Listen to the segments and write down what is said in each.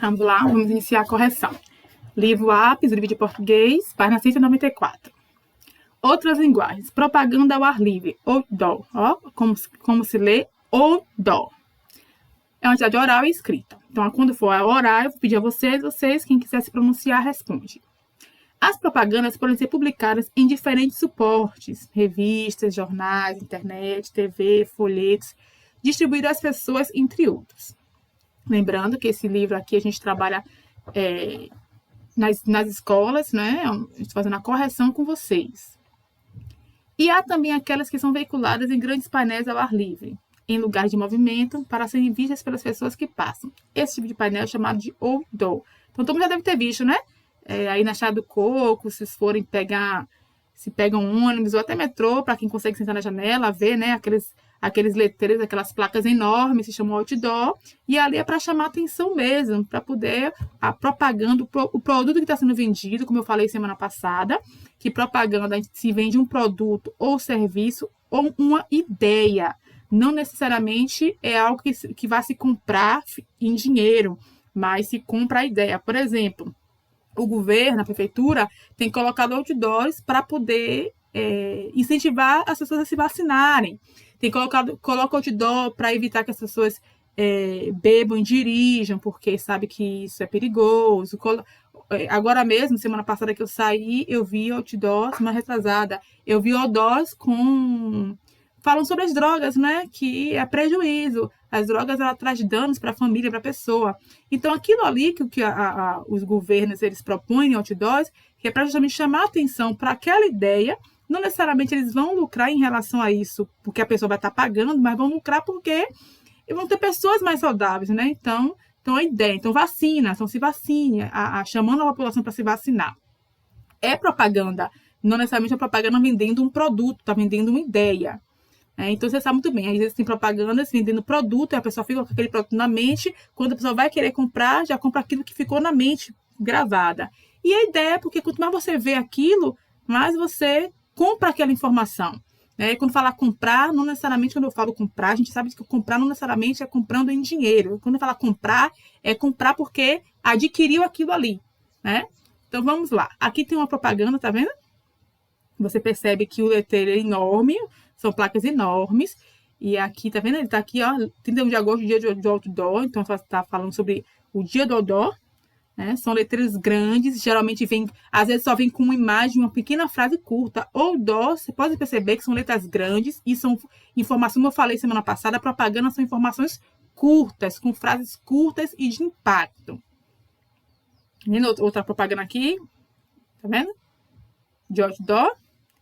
Vamos lá, vamos iniciar a correção. Livro Lápis, livro de português, página 194. Outras linguagens. Propaganda ao ar livre, outdoor. Ó, como se lê outdoor. É uma atividade oral e escrita. Então, quando for a oral, eu vou pedir a vocês, quem quiser se pronunciar, responde. As propagandas podem ser publicadas em diferentes suportes, revistas, jornais, internet, TV, folhetos, distribuídos às pessoas, entre outros. Lembrando que esse livro aqui a gente trabalha nas escolas, né? A gente fazendo a correção com vocês. E há também aquelas que são veiculadas em grandes painéis ao ar livre, em lugares de movimento, para serem vistas pelas pessoas que passam. Esse tipo de painel é chamado de outdoor. Então, todo mundo já deve ter visto, né? Aí na Estrada do Coco, se forem se pegam um ônibus ou até metrô, para quem consegue sentar na janela, ver, né? Aqueles letreiros, aquelas placas enormes, se chamam outdoor, e ali é para chamar atenção mesmo, para poder a propaganda, o produto que está sendo vendido, como eu falei semana passada, que propaganda se vende um produto ou serviço ou uma ideia. Não necessariamente é algo que vai se comprar em dinheiro, mas se compra a ideia. Por exemplo, o governo, a prefeitura, tem colocado outdoors para poder incentivar as pessoas a se vacinarem. Coloca outdoor para evitar que as pessoas bebam e dirijam, porque sabe que isso é perigoso. Agora mesmo, semana passada que eu saí, eu vi outdoors, uma retrasada, eu vi outdoors falam sobre as drogas, né? Que é prejuízo. As drogas, ela traz danos para a família, para a pessoa. Então, aquilo ali que os governos eles propõem em outdoors, que é para justamente chamar a atenção para aquela ideia. Não necessariamente eles vão lucrar em relação a isso, porque a pessoa vai estar pagando, mas vão lucrar porque vão ter pessoas mais saudáveis, né? Então a ideia. Então, vacina, então se vacine, chamando a população para se vacinar. É propaganda. Não necessariamente é propaganda vendendo um produto, está vendendo uma ideia. Então, você sabe muito bem, às vezes tem propagandas vendendo produto, e a pessoa fica com aquele produto na mente, quando a pessoa vai querer comprar, já compra aquilo que ficou na mente, gravada. E a ideia é porque quanto mais você vê aquilo, mais você compra aquela informação. Quando falar comprar, não necessariamente quando eu falo comprar, a gente sabe que comprar não necessariamente é comprando em dinheiro. Quando eu falo comprar, é comprar porque adquiriu aquilo ali, né? Então, vamos lá. Aqui tem uma propaganda, tá vendo? Você percebe que o letreiro é enorme, são placas enormes. E aqui, tá vendo? Ele tá aqui, ó, 31 de agosto, dia de outdoor. Então, tá falando sobre o dia do outdoor. Né? São letreiros grandes, geralmente às vezes só vem com uma imagem, uma pequena frase curta. Outdoor, você pode perceber que são letras grandes e são informações, como eu falei semana passada, a propaganda são informações curtas, com frases curtas e de impacto. Vendo outra propaganda aqui? Tá vendo? De outdoor.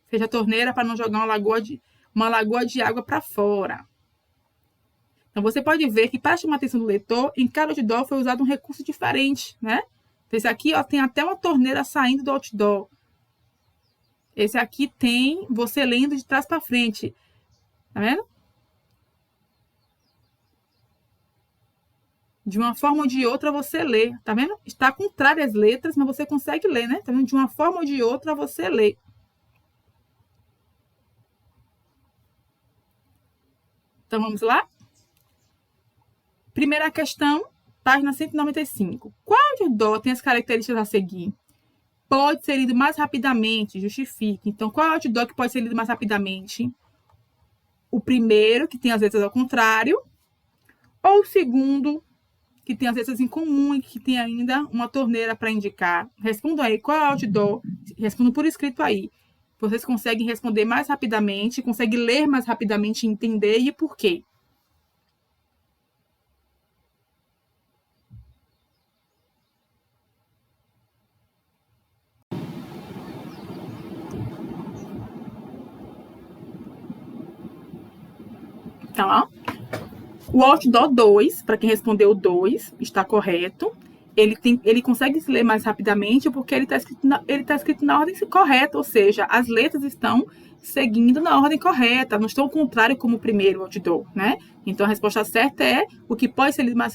Fecha a torneira para não jogar uma lagoa de água para fora. Então, você pode ver que, para chamar a atenção do leitor, em cada outdoor foi usado um recurso diferente, né? Então, esse aqui, ó, tem até uma torneira saindo do outdoor. Esse aqui tem você lendo de trás para frente. Tá vendo? De uma forma ou de outra, você lê. Tá vendo? Está contrário às letras, mas você consegue ler, né? Tá vendo? De uma forma ou de outra, você lê. Então, vamos lá? Primeira questão, página 195. Qual outdoor tem as características a seguir? Pode ser lido mais rapidamente, justifique. Então, qual é o outdoor que pode ser lido mais rapidamente? O primeiro, que tem as letras ao contrário, ou o segundo, que tem as letras em comum e que tem ainda uma torneira para indicar? Respondam aí, qual é o outdoor? Respondam por escrito aí. Vocês conseguem responder mais rapidamente, conseguem ler mais rapidamente e entender e por quê? Então, ó, o outdoor 2, para quem respondeu o 2, está correto. Ele consegue se ler mais rapidamente porque ele está escrito na ordem correta, ou seja, as letras estão seguindo na ordem correta, não estão ao contrário como o primeiro outdoor, né? Então, a resposta certa é o que pode ser lido mais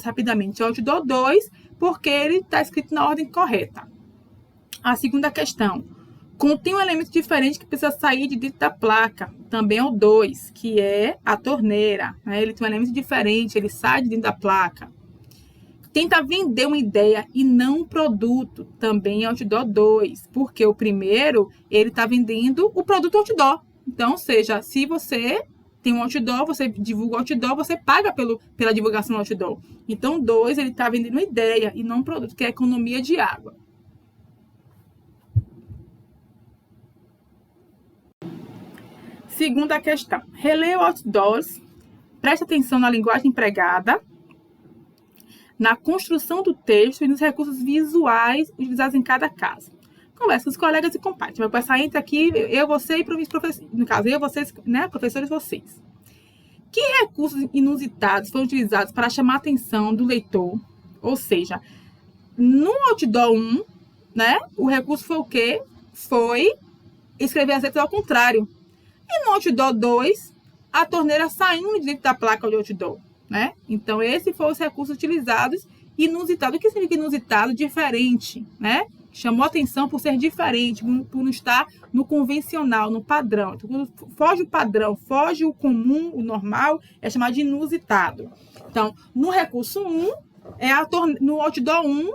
rapidamente é o outdoor 2, porque ele está escrito na ordem correta. A segunda questão. Contém um elemento diferente que precisa sair de dentro da placa. Também é o 2, que é a torneira. Né? Ele tem um elemento diferente, ele sai de dentro da placa. Tenta vender uma ideia e não um produto. Também é outdoor 2. Porque o primeiro, ele está vendendo o produto outdoor. Então, ou seja, se você tem um outdoor, você divulga o outdoor, você paga pela divulgação do outdoor. Então, 2, ele está vendendo uma ideia e não um produto, que é a economia de água. Segunda questão. Releia o outdoors. Preste atenção na linguagem empregada, na construção do texto e nos recursos visuais utilizados em cada caso. Converse com os colegas e comparte. Vai começar entre aqui, eu, você e professores. No caso, eu, vocês, né? Professores, vocês. Que recursos inusitados foram utilizados para chamar a atenção do leitor? Ou seja, no outdoor 1, né? O recurso foi o quê? Foi escrever as letras ao contrário. E no outdoor 2, a torneira saindo de dentro da placa de outdoor, né? Então, esses foram os recursos utilizados. Inusitado. O que significa inusitado? Diferente, né? Chamou atenção por ser diferente, por não estar no convencional, no padrão. Então, quando foge o padrão, foge o comum, o normal, é chamado de inusitado. Então, no recurso 1, no outdoor 1,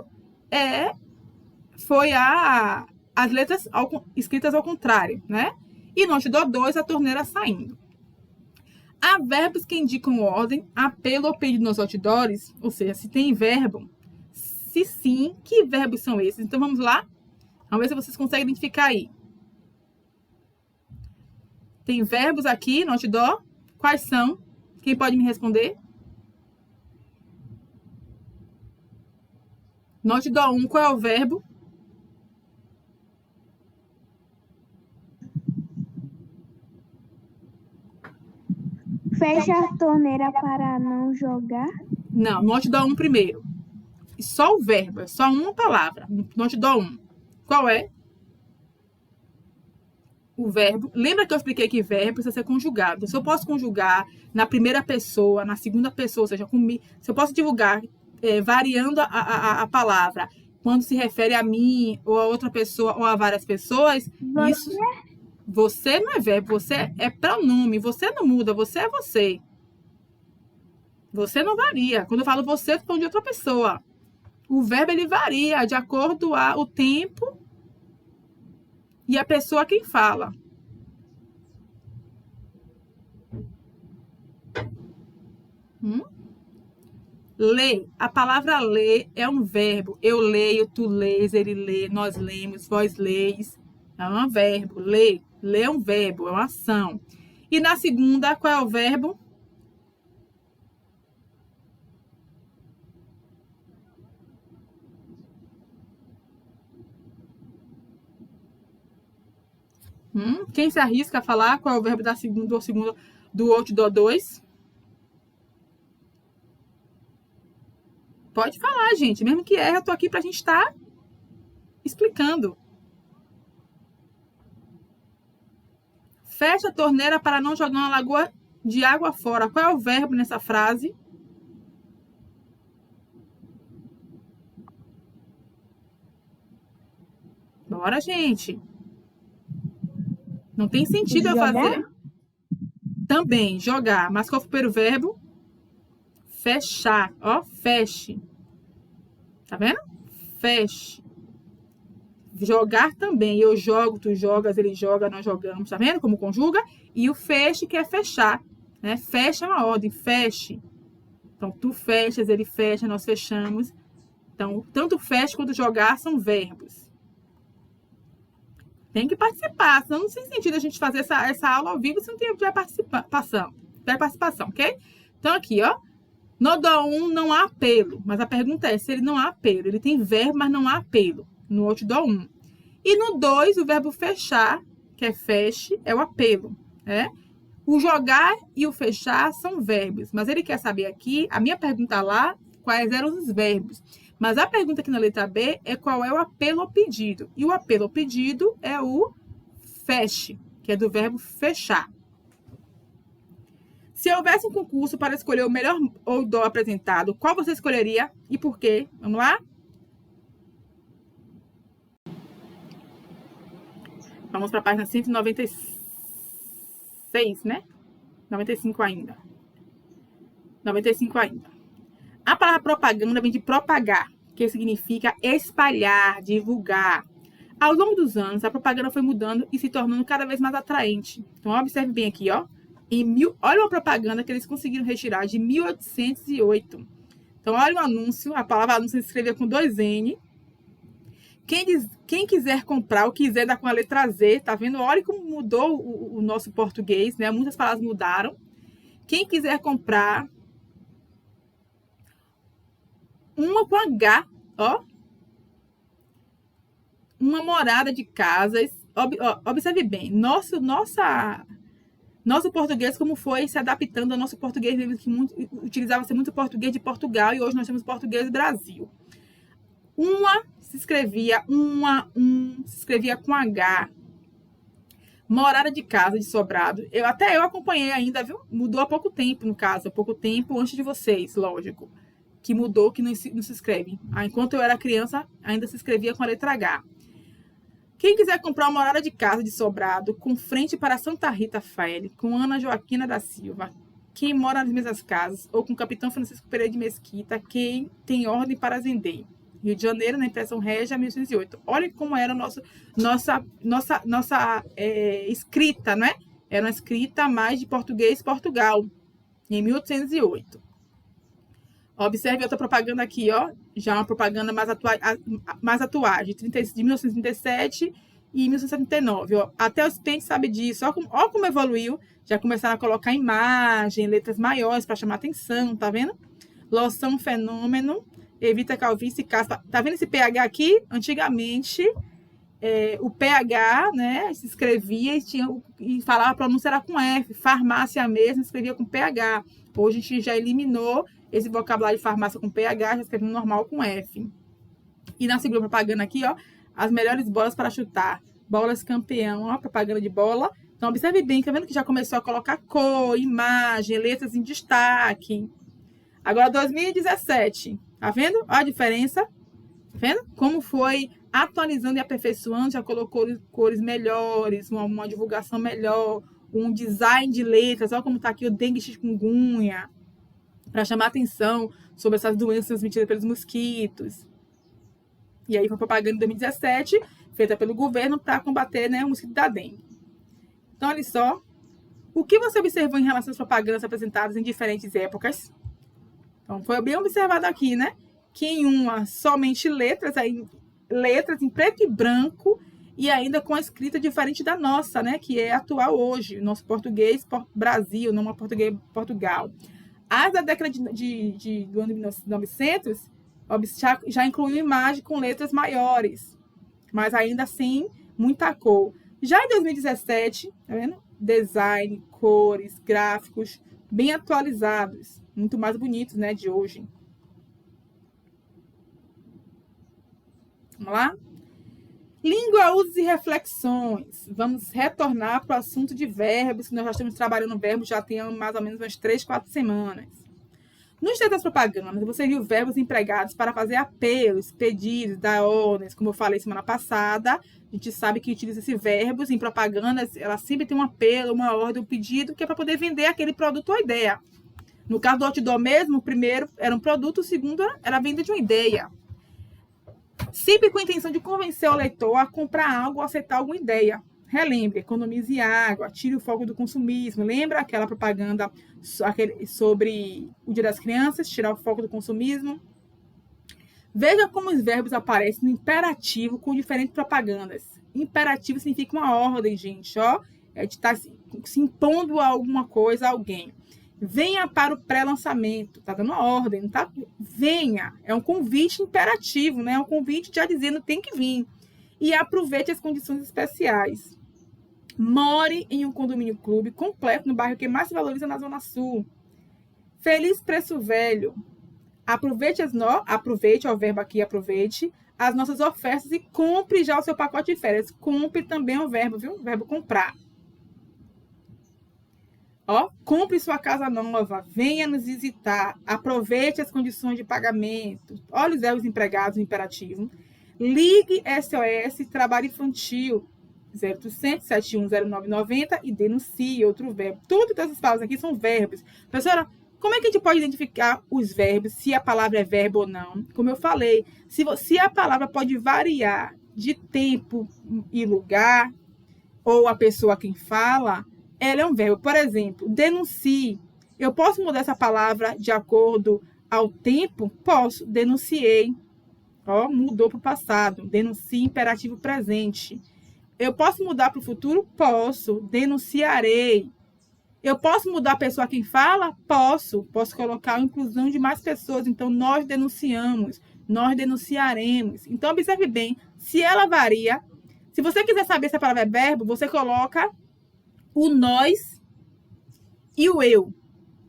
foi as letras escritas ao contrário, né? E no outdoor 2, a torneira saindo. Há verbos que indicam ordem, apelo ou pedido nos outdoors, ou seja, se tem verbo. Se sim, que verbos são esses? Então, vamos lá? Vamos ver se vocês conseguem identificar aí. Tem verbos aqui no outdoor. Quais são? Quem pode me responder? No outdoor 1, qual é o verbo? Fecha a torneira para não jogar. Não, no outdoor 1 primeiro. E só o verbo, é só uma palavra. No outdoor 1. Qual é? O verbo. Lembra que eu expliquei que verbo precisa ser conjugado. Se eu posso conjugar na primeira pessoa, na segunda pessoa, ou seja, se eu posso divulgar variando a palavra, quando se refere a mim, ou a outra pessoa, ou a várias pessoas, isso... Você não é verbo, você é pronome. Você não muda, você é você. Você não varia. Quando eu falo você, eu estou falando de outra pessoa. O verbo, ele varia de acordo com o tempo e a pessoa quem fala. Ler. A palavra ler é um verbo. Eu leio, tu lês, ele lê, nós lemos, vós leis. É um verbo. Ler. Ler é um verbo, é uma ação. E na segunda, qual é o verbo? Quem se arrisca a falar qual é o verbo da segunda ou segundo do outdoor 2? Pode falar, gente. Mesmo que erre, eu tô aqui pra gente estar explicando. Fecha a torneira para não jogar uma lagoa de água fora. Qual é o verbo nessa frase? Bora, gente. Não tem sentido eu fazer. Também, jogar. Mas qual foi o primeiro verbo? Fechar. Ó, feche. Tá vendo? Feche. Jogar também. Eu jogo, tu jogas, ele joga, nós jogamos. Tá vendo como conjuga? E o feche, que é fechar. Né? Fecha é uma ordem. Feche. Então, tu fechas, ele fecha, nós fechamos. Então, tanto feche quanto jogar são verbos. Tem que participar, senão não tem sentido a gente fazer essa aula ao vivo se não tiver participação, ok? Então, aqui, ó. No outdoor 1 não há apelo, mas a pergunta é se ele não há apelo. Ele tem verbo, mas não há apelo no outdoor 1. E no 2, o verbo fechar, que é feche, é o apelo, né? O jogar e o fechar são verbos, mas ele quer saber aqui, a minha pergunta lá, quais eram os verbos. Mas a pergunta aqui na letra B é qual é o apelo ao pedido. E o apelo ao pedido é o feche, que é do verbo fechar. Se houvesse um concurso para escolher o melhor outdoor apresentado, qual você escolheria e por quê? Vamos lá? Vamos para a página 196, né? 95 ainda. 95 ainda. A palavra propaganda vem de propagar, que significa espalhar, divulgar. Ao longo dos anos, a propaganda foi mudando e se tornando cada vez mais atraente. Então, observe bem aqui, ó. Olha uma propaganda que eles conseguiram retirar de 1808. Então, olha o anúncio. A palavra anúncio se escrevia com 2 N. Quem quiser comprar, ou quiser dar com a letra Z, tá vendo? Olha como mudou o nosso português, né? Muitas palavras mudaram. Quem quiser comprar, uma com H, ó. Uma morada de casas. Observe bem, nosso português, como foi se adaptando ao nosso português, que utilizava-se muito português de Portugal, e hoje nós temos português do Brasil. Se escrevia com H. Morada de casa de Sobrado. Até eu acompanhei ainda, viu? Mudou há pouco tempo, no caso. Há pouco tempo antes de vocês, lógico. Que mudou, que não se escreve. Enquanto eu era criança, ainda se escrevia com a letra H. Quem quiser comprar uma morada de casa de Sobrado, com frente para Santa Rita Faeli, com Ana Joaquina da Silva, quem mora nas mesmas casas, ou com o Capitão Francisco Pereira de Mesquita, quem tem ordem para Zendei. Rio de Janeiro, na Impressão Régia, 1808. Olha como era nossa escrita, não é? Era uma escrita mais de português Portugal, em 1808. Observe outra propaganda aqui, ó. Já uma propaganda mais atual, de 1937 e 1979. Ó. Até os pentes sabem disso. Ó como evoluiu. Já começaram a colocar imagem, letras maiores para chamar atenção, tá vendo? Loção Fenômeno, evita calvície e caspa. Tá vendo esse PH aqui? Antigamente, o PH, né, se escrevia e falava, a pronúncia era com F. Farmácia mesmo, escrevia com PH. Hoje a gente já eliminou esse vocabulário de farmácia com PH, já escrevendo normal com F. E na segunda propaganda aqui, ó, as melhores bolas para chutar. Bolas campeão, ó, propaganda de bola. Então, observe bem, tá vendo que já começou a colocar cor, imagem, letras em destaque. Agora, 2017. Tá vendo? Olha a diferença. Tá vendo? Como foi atualizando e aperfeiçoando, já colocou cores melhores, uma divulgação melhor, um design de letras. Olha como tá aqui o dengue chikungunya, para chamar atenção sobre essas doenças transmitidas pelos mosquitos. E aí foi propaganda em 2017, feita pelo governo para combater, né, o mosquito da dengue. Então, olha só. O que você observou em relação às propagandas apresentadas em diferentes épocas? Então, foi bem observado aqui, né? Que em uma, somente letras em preto e branco, e ainda com a escrita diferente da nossa, né? Que é atual hoje. O nosso português Brasil, não é português Portugal. As da década do ano de 1900 já incluiu imagem com letras maiores, mas ainda assim, muita cor. Já em 2017, tá vendo? Design, cores, gráficos, bem atualizados, muito mais bonitos, né, de hoje. Vamos lá? Língua, usos e reflexões. Vamos retornar para o assunto de verbos, que nós já estamos trabalhando verbos já tem mais ou menos umas 3, 4 semanas. No texto das propagandas, você viu verbos empregados para fazer apelos, pedidos, dar ordens, como eu falei semana passada. A gente sabe que utiliza esses verbos em propagandas, ela sempre tem um apelo, uma ordem, um pedido, que é para poder vender aquele produto ou ideia. No caso do outdoor mesmo, o primeiro era um produto, o segundo era a venda de uma ideia. Sempre com a intenção de convencer o leitor a comprar algo ou aceitar alguma ideia. Relembre, economize água, tire o foco do consumismo. Lembra aquela propaganda sobre o Dia das Crianças, tirar o foco do consumismo? Veja como os verbos aparecem no imperativo com diferentes propagandas. Imperativo significa uma ordem, gente, ó. É de estar se impondo a alguma coisa a alguém. Venha para o pré-lançamento. Tá dando uma ordem, não tá? Venha. É um convite imperativo, né? É um convite já dizendo tem que vir. E aproveite as condições especiais. More em um condomínio clube completo no bairro que mais se valoriza na Zona Sul. Feliz preço velho. Aproveite ó, o verbo aqui, aproveite as nossas ofertas e compre já o seu pacote de férias. Compre também o verbo, viu? O verbo comprar. Ó, compre sua casa nova, venha nos visitar, aproveite as condições de pagamento. Olha os verbos empregados no imperativo. Ligue SOS Trabalho Infantil 0800 710990 e denuncie, outro verbo. Todas essas palavras aqui são verbos. Professora, Como é que a gente pode identificar os verbos, se a palavra é verbo ou não? Como eu falei, se a palavra pode variar de tempo e lugar, ou a pessoa quem fala, ela é um verbo. Por exemplo, denuncie. Eu posso mudar essa palavra de acordo ao tempo? Posso. Denunciei. Ó, mudou para o passado. Denuncie, imperativo presente. Eu posso mudar para o futuro? Posso. Denunciarei. Eu posso mudar a pessoa quem fala? Posso. Posso colocar a inclusão de mais pessoas. Então, nós denunciamos. Nós denunciaremos. Então, observe bem. Se ela varia, se você quiser saber se a palavra é verbo, você coloca o nós e o eu.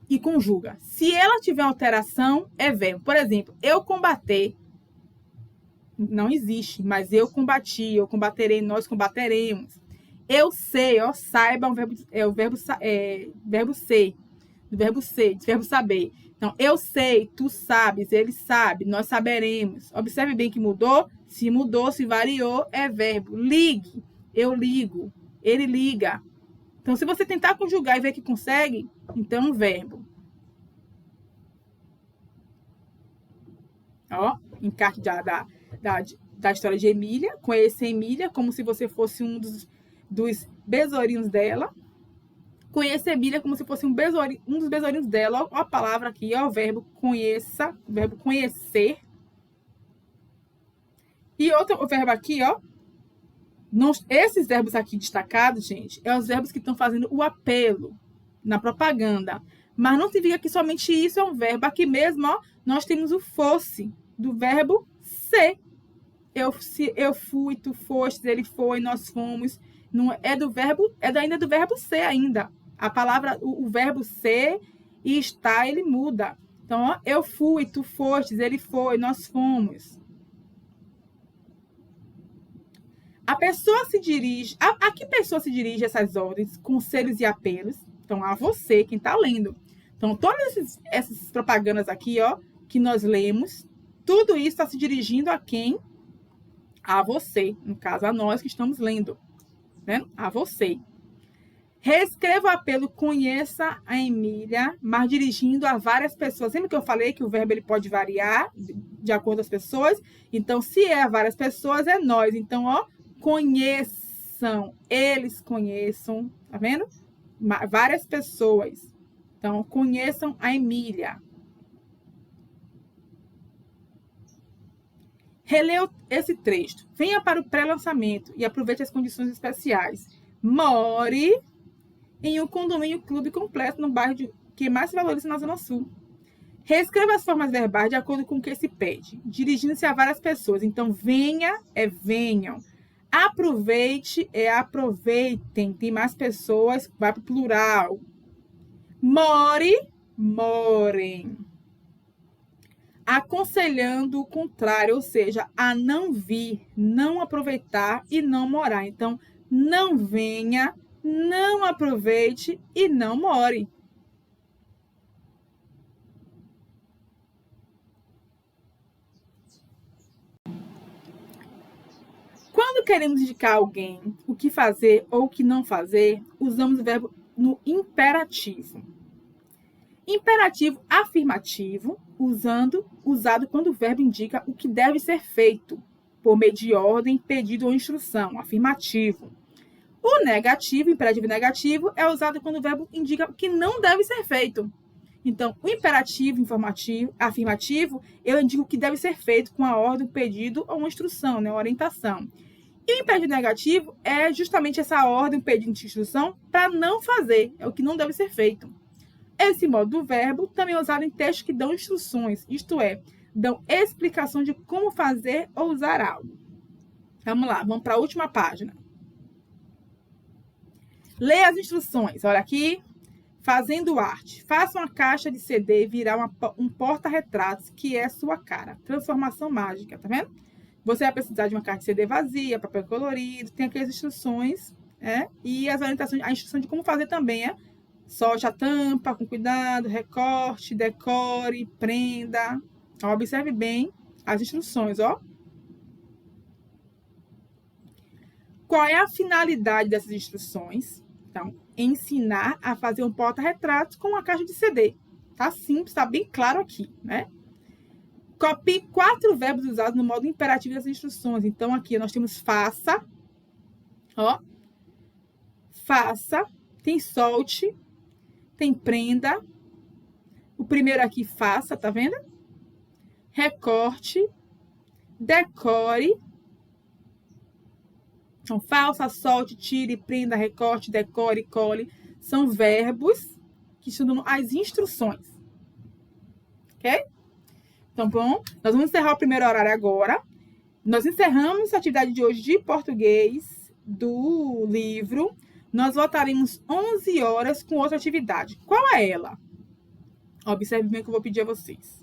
E conjuga. Se ela tiver alteração, é verbo. Por exemplo, eu combater. Não existe, mas eu combati, eu combaterei, nós combateremos. Eu sei, ó, saiba é o verbo ser, do verbo ser, do verbo saber. Então, eu sei, tu sabes, ele sabe, nós saberemos. Observe bem que mudou. Se mudou, se variou, é verbo. Ligue, eu ligo, ele liga. Então, se você tentar conjugar e ver que consegue, então é um verbo. Ó, encarte da história de Emília, conhecer Emília como se você fosse um dos besourinhos dela. Conhecer Emília como se fosse um dos besourinhos dela. Ó, a palavra aqui, ó, o verbo conheça, o verbo conhecer. E o verbo aqui, ó. Esses verbos aqui destacados, gente, é os verbos que estão fazendo o apelo na propaganda. Mas não significa que somente isso é um verbo. Aqui mesmo, ó, nós temos o fosse, do verbo ser. Eu fui, tu foste, ele foi, nós fomos. Não é do verbo, ainda do verbo ser ainda. A palavra, o verbo ser e estar, ele muda. Então, ó, eu fui, tu fostes, ele foi, nós fomos. A pessoa se dirige... A que pessoa se dirige essas ordens, conselhos e apelos? Então, a você, quem está lendo. Então, todas essas propagandas aqui, ó, que nós lemos, tudo isso está se dirigindo a quem? A você. No caso, a nós que estamos lendo. Né? A você. Reescreva o apelo, conheça a Emília, mas dirigindo a várias pessoas. Lembra que eu falei que o verbo ele pode variar de acordo com as pessoas? Então, se é a várias pessoas, é nós. Então, ó, conheçam, eles conheçam, tá vendo? Várias pessoas. Então, conheçam a Emília. Releu esse trecho. Venha para o pré-lançamento e aproveite as condições especiais. More em um condomínio clube completo no bairro que mais se valoriza na Zona Sul. Reescreva as formas verbais de acordo com o que se pede, dirigindo-se a várias pessoas. Então, venha é venham. Aproveite é aproveitem. Tem mais pessoas, vai para o plural. More, morem. Aconselhando o contrário, ou seja, a não vir, não aproveitar e não morar. Então, não venha, não aproveite e não more. Quando queremos indicar a alguém o que fazer ou o que não fazer, usamos o verbo no imperativo. Imperativo afirmativo, usado quando o verbo indica o que deve ser feito, por meio de ordem, pedido ou instrução, afirmativo. O negativo, imperativo negativo, é usado quando o verbo indica o que não deve ser feito. Então, o imperativo afirmativo, eu indico o que deve ser feito com a ordem, pedido ou uma instrução, né, uma orientação. E o imperativo negativo é justamente essa ordem, pedido de instrução para não fazer, é o que não deve ser feito. Esse modo do verbo também é usado em textos que dão instruções, isto é, dão explicação de como fazer ou usar algo. Vamos lá, vamos para a última página. Leia as instruções. Olha aqui, fazendo arte. Faça uma caixa de CD virar um porta-retratos, que é a sua cara. Transformação mágica, tá vendo? Você vai precisar de uma caixa de CD vazia, papel colorido, tem aqui as instruções, e as orientações, a instrução de como fazer também é solte a tampa com cuidado, recorte, decore, prenda. Observe bem as instruções, ó. Qual é a finalidade dessas instruções? Então, ensinar a fazer um porta-retratos com uma caixa de CD. Tá simples, tá bem claro aqui, né? Copie 4 verbos usados no modo imperativo das instruções. Então, aqui nós temos faça, ó. Faça, tem solte, tem prenda. O primeiro aqui, faça, tá vendo? Recorte, decore. Então, faça, solte, tire, prenda, recorte, decore, cole. São verbos que estão as instruções. Ok? Então, bom, nós vamos encerrar o primeiro horário agora. Nós encerramos a atividade de hoje de português do livro. Nós voltaremos 11 horas com outra atividade. Qual é ela? Observe bem o que eu vou pedir a vocês.